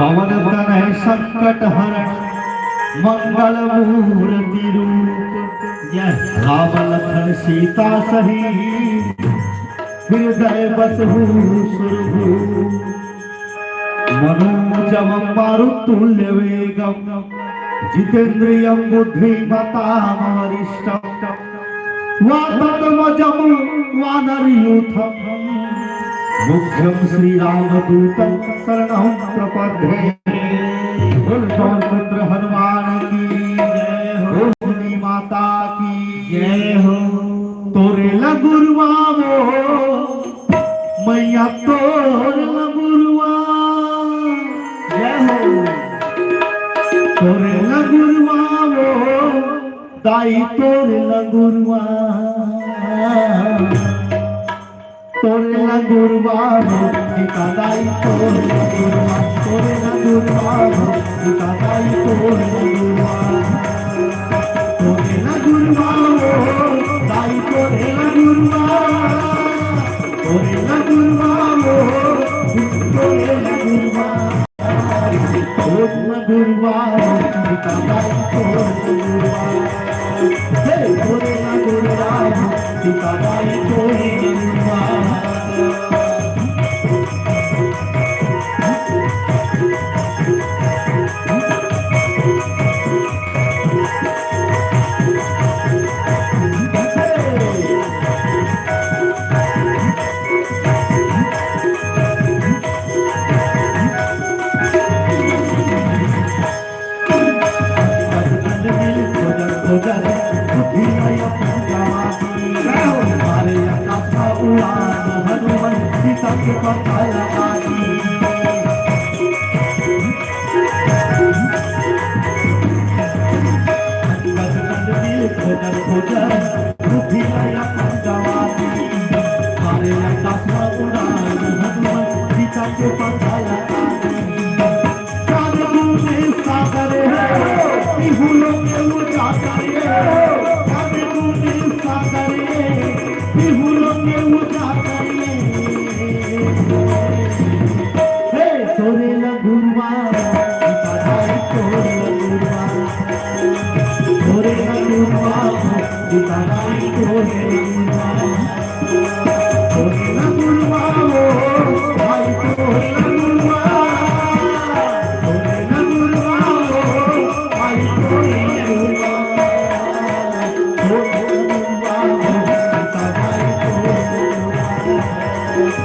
पवन तनय संकट हरण मंगल मूर्ति रूप राम लखन सीता सहित हृदय बसहु सुरभूप मनोजव मारुतुल्य वेगम जितेन्द्रियं बुद्धिमतां वरिष्ठं वाततमजं वानरयूथं मुख्यं श्रीरामदूतं शरणं प्रपद्ये। बोल पवन पुत्र हनुमान की जय हो, भूमि माता की जय हो। तोरे लगुरुआ वो मैया तोरे लगुरुआ जय हो। तोरे लगुरुआ वो दाई तोरे लगुरुआ तोरे लगुरुआ वो सीता दाई तोरे लगुरुआ तोरे लगुरुआ वो सीता दाई तोरे लगुरुआ तोरे लगुरुआ वो दाई तोरे लगुरुआ तोरे लगुरुआ वो तोरे लगुरुआ तोरे लगुरुआ सीता दाई तोरे लगुरुआ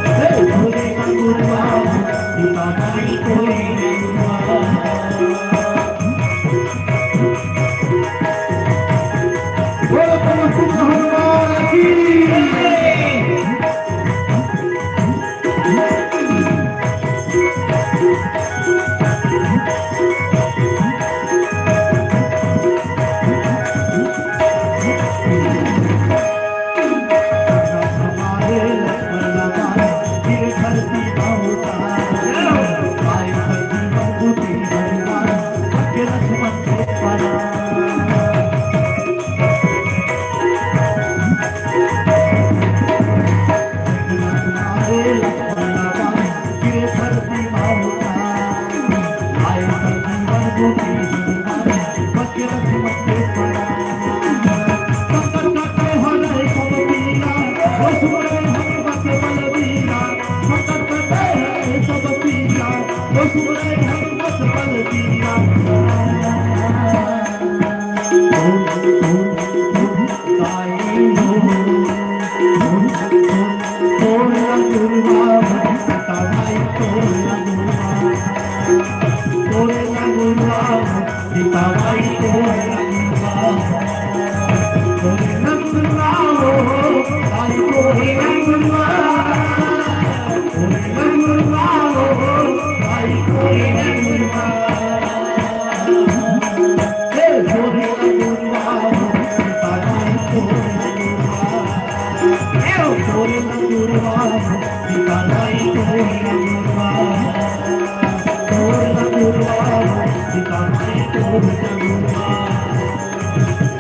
हे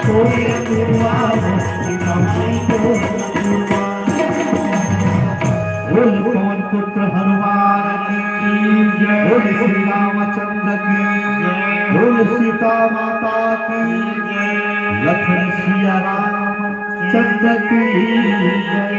तोरे लगुरुआ सीता दाई तोरे लगुरुआ। बोल पवन पुत्र हनुमान की जय। बोल श्री रामचंद्र की बोल सीता माता की लखन सिया राम चंद्र की जय।